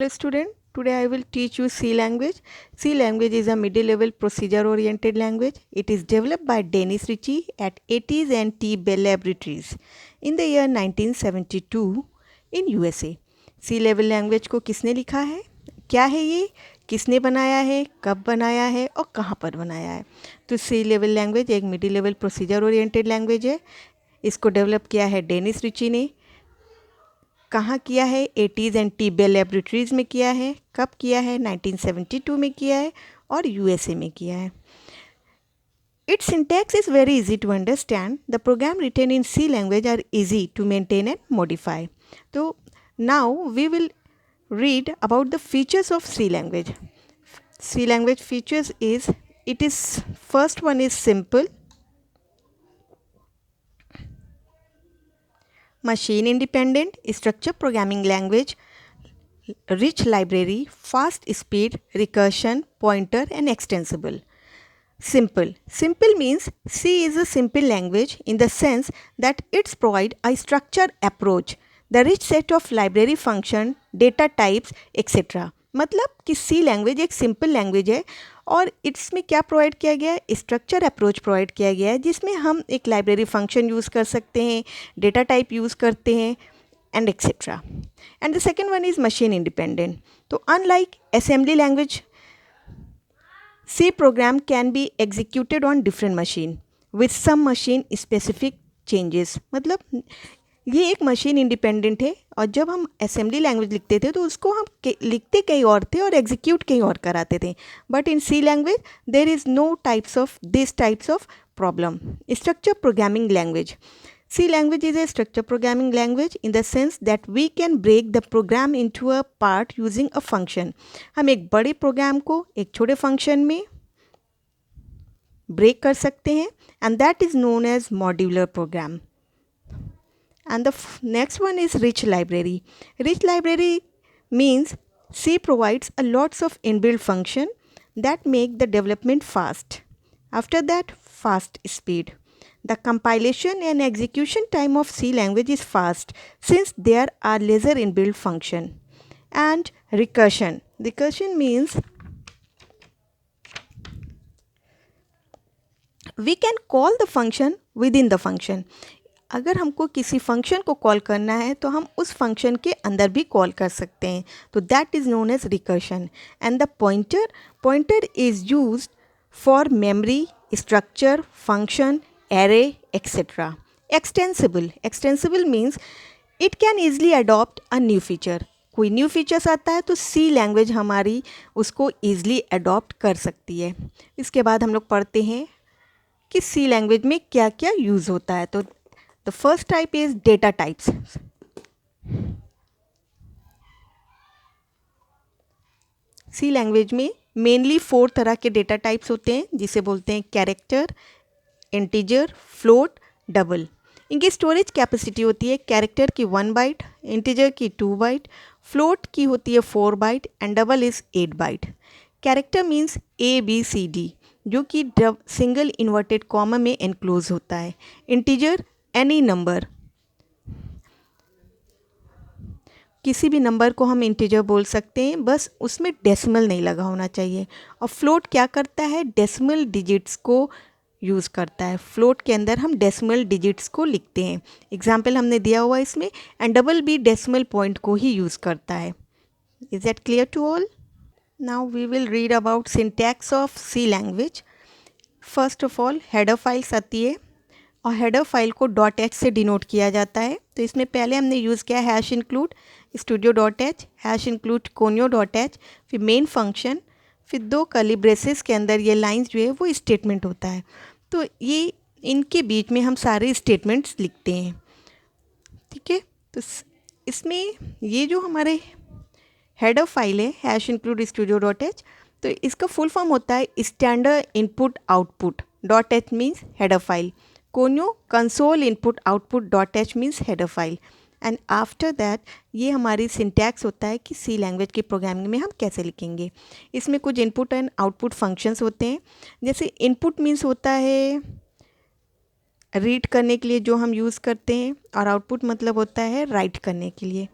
Hello student, today I will teach you C language. C language is a middle-level procedure-oriented language. It is developed by Dennis Ritchie at AT&T Bell Laboratories in the year 1972 in USA. C level language को किसने लिखा है, क्या है ये, किसने बनाया है, कब बनाया है और कहाँ पर बनाया है। तो C लेवल लैंग्वेज एक middle level procedure oriented language है। इसको डेवलप किया है डेनिस रिची ने। कहाँ किया है, AT&T बेल लेबोरेटरीज़ में किया है। कब किया है, 1972 में किया है और USA में किया है। Its syntax is very easy to understand. The program written in C language are easy to maintain and modify. So now we will read about the features of C language. C language features is, first one is simple, machine independent, structure programming language, rich library, fast speed, recursion, pointer and extensible. Simple. Simple means C is a simple language in the sense that it provides a structured approach, the rich set of library function, data types, etc. मतलब कि C language एक simple language है और इसमें क्या provide किया गया है, स्ट्रक्चर अप्रोच प्रोवाइड किया गया है जिसमें हम एक लाइब्रेरी फंक्शन यूज़ कर सकते हैं, डेटा टाइप यूज़ करते हैं and etc. And the second one is machine independent. So unlike assembly language, C program can be executed on different machine with some machine specific changes. मतलब ये एक machine independent है और जब हम assembly language लिखते थे तो उसको हम लिखते कहीं और थे और एग्जीक्यूट कहीं और कराते थे. But in C language there is no types of problem. Structure programming language. C language is a structure programming language in the sense that we can break the program into a part using a function. हम एक बड़े programme को एक छोटे function में break कर सकते हैं and that is known as modular program. And the next one is rich library. Rich library means C provides a lots of inbuilt function that make the development fast. After that, fast speed. The compilation and execution time of C language is fast since there are lesser inbuilt function. And recursion. Recursion means we can call the function within the function. अगर हमको किसी function को call करना है तो हम उस function के अंदर भी कॉल कर सकते हैं. तो that is known as recursion. And the pointer is used for memory, structure, function, array etcetera. Extensible means it can easily adopt a new feature. कोई न्यू फीचर्स आता है तो सी लैंग्वेज हमारी उसको ईजली अडॉप्ट कर सकती है. इसके बाद हम लोग पढ़ते हैं कि सी लैंग्वेज में क्या क्या यूज़ होता है. तो the first type is data types. C language में मेनली 4 तरह के डेटा टाइप्स होते हैं जिसे बोलते हैं कैरेक्टर, इंटीजर, फ्लोट, डबल. इनकी स्टोरेज कैपेसिटी होती है कैरेक्टर की 1 बाइट, इंटीजर की 2 बाइट, फ्लोट की होती है 4 byte and double is 8 byte. Character means ABCD जो कि सिंगल इन्वर्टेड कॉमा में एनक्लोज होता है. इंटीजर एनी नंबर, किसी भी नंबर को हम इंटीजर बोल सकते हैं, बस उसमें डेसिमल नहीं लगा होना चाहिए. और फ्लोट क्या करता है, डेसिमल डिजिट्स को यूज़ करता है. फ्लोट के अंदर हम डेसिमल डिजिट्स को लिखते हैं. एग्जाम्पल हमने दिया हुआ इसमें. एंड डबल भी डेसिमल पॉइंट को ही यूज़ करता है. Is that clear to all? Now we will read about syntax of C language. First of all header files आती है और हेडर फाइल को .h से डिनोट किया जाता है. तो इसमें पहले हमने यूज़ किया hash include studio.h, hash include conio.h, फिर मेन फंक्शन, फिर 2 कर्ली ब्रेसेस के अंदर ये लाइंस जो है वो स्टेटमेंट होता है. तो ये इनके बीच में हम सारे स्टेटमेंट्स लिखते हैं. ठीक है. तो इसमें ये जो हमारे हेडर फाइल है हैश इंक्लूड studio.h, तो इसका फुल फॉर्म होता है standard input output. .h means header file. Conio console input output .h means header file. And after that ये हमारी सिंटैक्स होता है कि सी लैंग्वेज की प्रोग्रामिंग में हम कैसे लिखेंगे. इसमें कुछ इनपुट एंड आउटपुट फंक्शंस होते हैं. जैसे इनपुट मीन्स होता है रीड करने के लिए जो हम यूज़ करते हैं और आउटपुट मतलब होता है राइट करने के लिए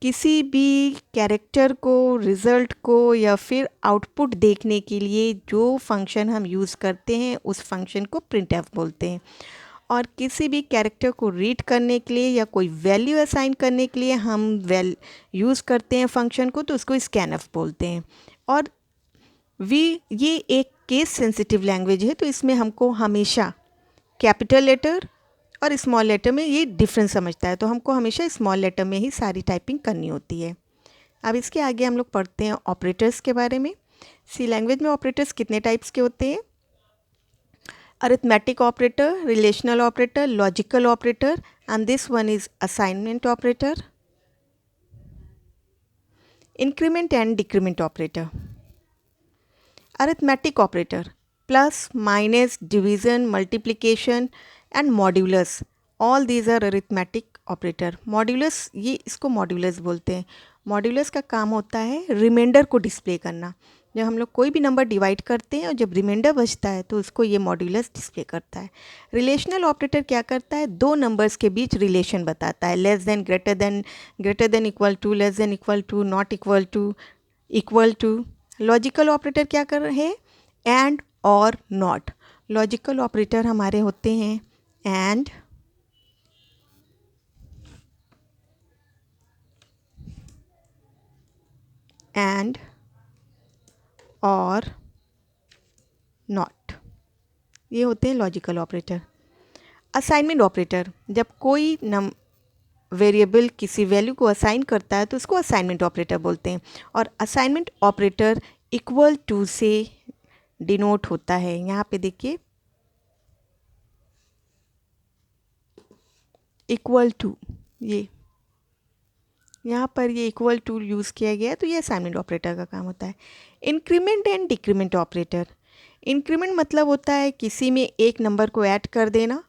किसी भी कैरेक्टर को, रिज़ल्ट को या फिर आउटपुट देखने के लिए जो फंक्शन हम यूज़ करते हैं उस फंक्शन को प्रिंटफ बोलते हैं। और किसी भी कैरेक्टर को रीड करने के लिए या कोई वैल्यू असाइन करने के लिए हम यूज़ करते हैं फंक्शन को, तो उसको स्कैनफ बोलते हैं। और ये एक केस सेंसिटिव लैंग्वेज है, तो इसमें हमको हमेशा कैपिटल लेटर और स्मॉल लेटर में ये डिफरेंस समझता है, तो हमको हमेशा स्मॉल लेटर में ही सारी टाइपिंग करनी होती है। अब इसके आगे हम लोग पढ़ते हैं ऑपरेटर्स के बारे में। सी लैंग्वेज में ऑपरेटर्स कितने टाइप्स के होते हैं? Arithmetic operator, relational operator, logical operator, and this one is assignment operator, increment and decrement operator. Arithmetic operator plus, minus, division, multiplication and modulus, all these are arithmetic operator. Modulus, ये इसको modulus बोलते हैं। Modulus का काम होता है reminder को display करना। जब हम लोग कोई भी नंबर डिवाइड करते हैं और जब रिमाइंडर बचता है तो उसको ये मॉड्यूलस डिस्प्ले करता है। रिलेशनल ऑपरेटर क्या करता है? दो नंबर्स के बीच रिलेशन बताता है। Less than, greater than, equal to, less than equal to, not equal to, equal to. Logical operator क्या कर रहे हैं? एंड और नॉट। लॉजिकल ऑपरेटर हमारे होते हैं एंड, और नॉट, ये होते हैं लॉजिकल ऑपरेटर। असाइनमेंट ऑपरेटर, जब कोई वेरिएबल किसी वैल्यू को असाइन करता है तो उसको असाइनमेंट ऑपरेटर बोलते हैं। और असाइनमेंट ऑपरेटर इक्वल टू से डिनोट होता है। यहाँ पे देखिए, इक्वल टू, ये यहाँ पर ये इक्वल टू यूज़ किया गया है, तो ये असाइनमेंट ऑपरेटर का काम होता है। Increment and decrement operator, increment मतलब होता है किसी में एक नंबर को ऐड कर देना,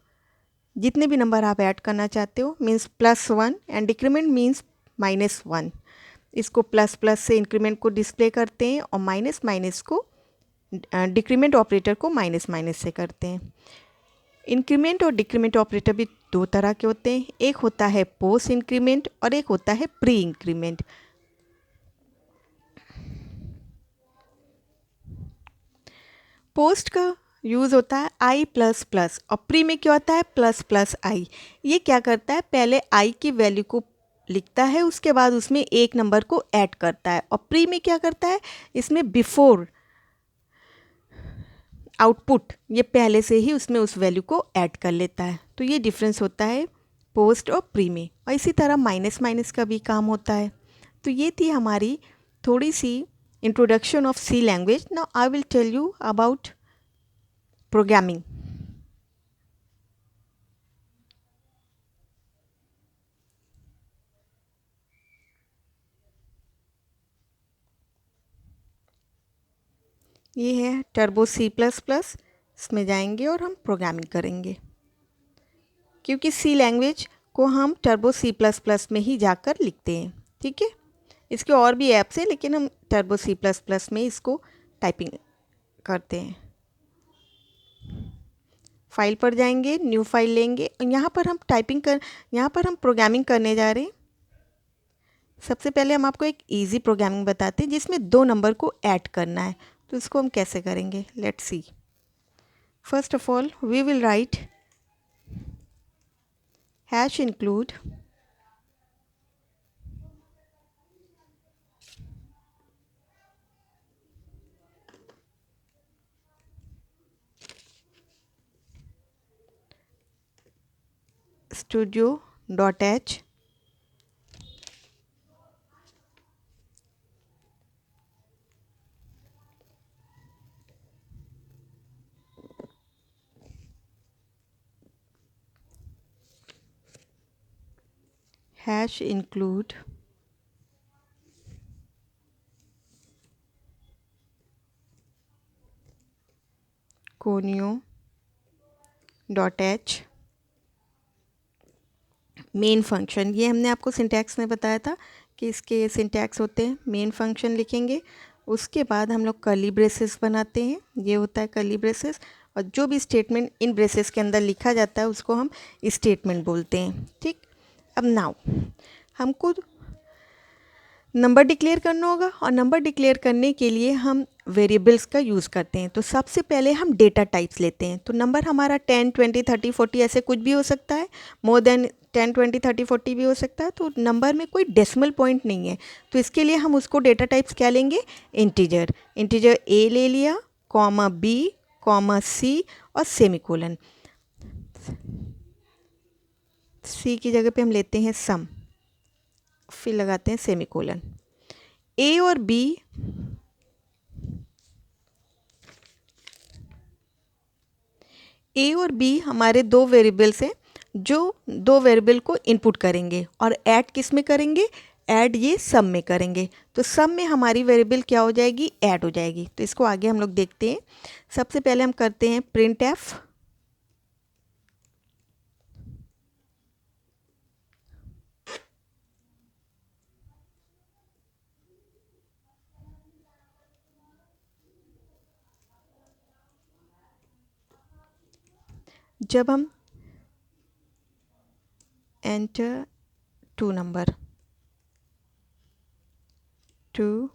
जितने भी नंबर आप ऐड करना चाहते हो, मीन्स +1, एंड डिक्रीमेंट मीन्स -1। इसको प्लस प्लस से इंक्रीमेंट को डिस्प्ले करते हैं और माइनस माइनस को, डिक्रीमेंट ऑपरेटर को माइनस माइनस से करते हैं। इंक्रीमेंट और डिक्रीमेंट ऑपरेटर भी दो तरह के होते हैं। एक होता है पोस्ट इंक्रीमेंट और एक होता है प्री इंक्रीमेंट। पोस्ट का यूज़ होता है i प्लस प्लस, और प्री में क्या होता है? प्लस प्लस आई। ये क्या करता है? पहले i की वैल्यू को लिखता है, उसके बाद उसमें एक नंबर को ऐड करता है। और प्री में क्या करता है? इसमें बिफोर आउटपुट, ये पहले से ही उसमें उस वैल्यू को ऐड कर लेता है। तो ये डिफरेंस होता है पोस्ट और प्री में। और इसी तरह माइनस माइनस का भी काम होता है। तो ये थी हमारी थोड़ी सी introduction of C language. Now I will tell you about programming. ये है टर्बो C++, इसमें जाएंगे और हम प्रोग्रामिंग करेंगे, क्योंकि सी लैंग्वेज को हम टर्बो C++ में ही जाकर लिखते हैं। ठीक है, इसके और भी ऐप्स हैं, लेकिन हम टर्बो C++ में इसको टाइपिंग करते हैं। फाइल पर जाएंगे, न्यू फाइल लेंगे, और यहाँ पर हम प्रोग्रामिंग करने जा रहे हैं। सबसे पहले हम आपको एक इजी प्रोग्रामिंग बताते हैं जिसमें दो नंबर को ऐड करना है। तो इसको हम कैसे करेंगे, let's see. First of all we will write #include studio.h #include conio.h main function. ये हमने आपको सिंटैक्स में बताया था कि इसके सिंटैक्स होते हैं। मेन फंक्शन लिखेंगे, उसके बाद हम लोग कर्ली ब्रेसेस बनाते हैं, ये होता है कर्ली ब्रेसेस, और जो भी स्टेटमेंट इन ब्रेसेस के अंदर लिखा जाता है उसको हम स्टेटमेंट बोलते हैं। ठीक, अब नाउ हमको नंबर डिक्लेयर करना होगा और नंबर डिक्लेयर करने के लिए हम वेरिएबल्स का यूज़ करते हैं। तो सबसे पहले हम डेटा टाइप्स लेते हैं। तो नंबर हमारा 10, 20, 30, 40 ऐसे कुछ भी हो सकता है, मोर देन 10, 20, 30, 40 भी हो सकता है। तो नंबर में कोई डेसिमल पॉइंट नहीं है, तो इसके लिए हम उसको डेटा टाइप्स क्या लेंगे, इंटीजर। इंटीजर ए ले लिया, कॉमा बी, कॉमा सी और सेमीकोलन। सी की जगह पे हम लेते हैं सम, फिर लगाते हैं सेमीकोलन। ए और बी हमारे दो वेरिएबल्स हैं जो दो वेरिएबल को इनपुट करेंगे और ऐड किस में करेंगे, ऐड ये सम में करेंगे। तो सम में हमारी वेरिएबल क्या हो जाएगी, ऐड हो जाएगी। तो इसको आगे हम लोग देखते हैं। सबसे पहले हम करते हैं प्रिंट एफ। जब हम enter two number 2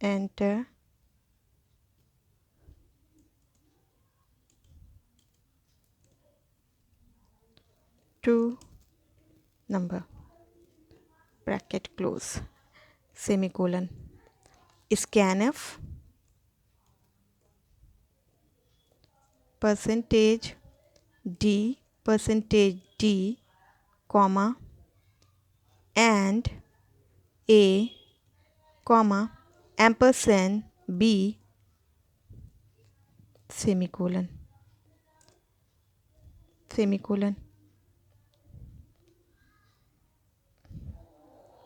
enter two number bracket close semicolon, scanf %d comma and a comma ampersand b semicolon.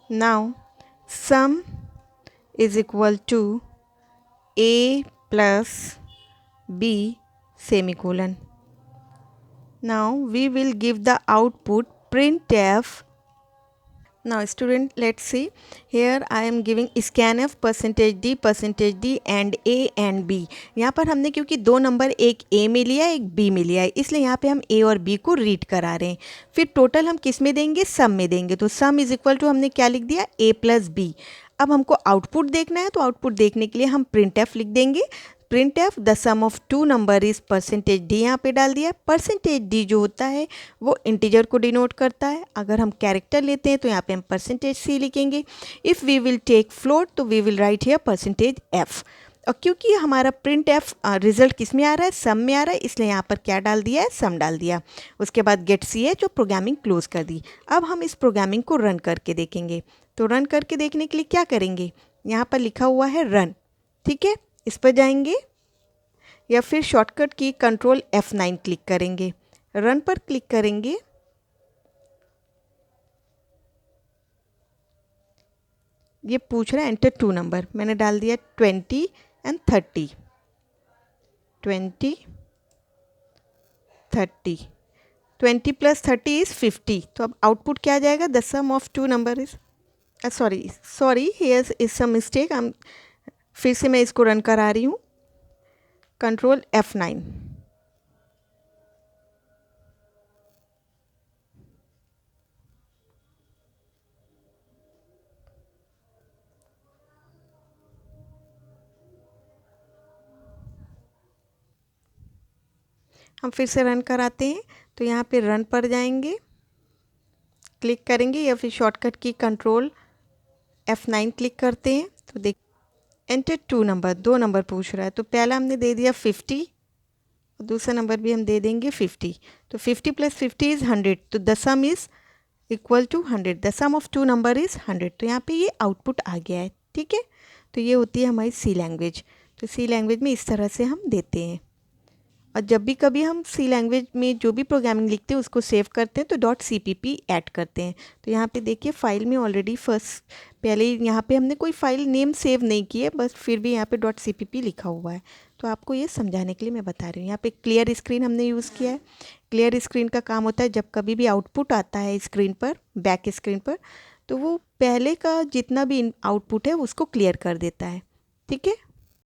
Now sum is equal to a plus b semicolon. Now we will give the output printf. Now student, let's see. Here I am giving scanf %d and a and b. यहाँ पर हमने क्योंकि दो number एक a में लिया है एक b में लिया है, इसलिए यहाँ पे हम a और b को रीड करा रहे हैं। फिर टोटल हम किस में देंगे, सम में देंगे। तो सम इज इक्वल टू हमने क्या लिख दिया, a प्लस b। अब हमको आउटपुट देखना है, तो आउटपुट देखने के लिए हम प्रिंट एफ लिख देंगे। Print F the sum of two number is %d, यहाँ पे डाल दिया। %d जो होता है वो इंटीजर को डिनोट करता है। अगर हम कैरेक्टर लेते हैं तो यहाँ पे हम %c लिखेंगे। If we will take float तो we will write here %f। और क्योंकि हमारा प्रिंट एफ रिजल्ट किस में आ रहा है, सम में आ रहा है, इसलिए यहाँ पर क्या डाल दिया है, सम डाल दिया। उसके बाद गेट सी है जो प्रोग्रामिंग क्लोज कर दी। अब हम इस प्रोग्रामिंग को रन करके देखेंगे। तो रन करके देखने के लिए क्या करेंगे, यहाँ पर लिखा हुआ है रन, ठीक है, इस पर जाएंगे या फिर शॉर्टकट की कंट्रोल F9 क्लिक करेंगे, रन पर क्लिक करेंगे। ये पूछ रहा है एंटर टू नंबर, मैंने डाल दिया 20 and 30, 20 30, 20 + 30 इज़ 50। तो अब आउटपुट क्या आ जाएगा, the sum of two number is sorry here is some mistake. हम फिर से मैं इसको रन करा रही हूँ, कंट्रोल F9। हम फिर से रन कराते हैं। तो यहाँ पे रन पर जाएंगे, क्लिक करेंगे या फिर शॉर्टकट की कंट्रोल F9 क्लिक करते हैं। तो देख एंटर टू नंबर, दो नंबर पूछ रहा है। तो पहला हमने दे दिया 50 और दूसरा नंबर भी हम दे देंगे 50। तो 50 + 50 इज़ 100। तो the sum is equal to 100, the sum of two number is 100। तो यहाँ पे ये आउटपुट आ गया है, ठीक है। तो ये होती है हमारी सी लैंग्वेज। तो सी लैंग्वेज में इस तरह से हम देते हैं। और जब भी कभी हम सी लैंग्वेज में जो भी प्रोग्रामिंग लिखते हैं उसको सेव करते हैं तो .cpp ऐड करते हैं। तो यहाँ पे देखिए फाइल में ऑलरेडी पहले यहाँ पे हमने कोई फाइल नेम सेव नहीं की है, बस फिर भी यहाँ पे .cpp लिखा हुआ है। तो आपको ये समझाने के लिए मैं बता रही हूँ। यहाँ पे क्लियर स्क्रीन हमने यूज़ किया है। क्लियर स्क्रीन का काम होता है जब कभी भी आउटपुट आता है स्क्रीन पर, बैक स्क्रीन पर, तो वो पहले का जितना भी आउटपुट है उसको क्लियर कर देता है, ठीक है।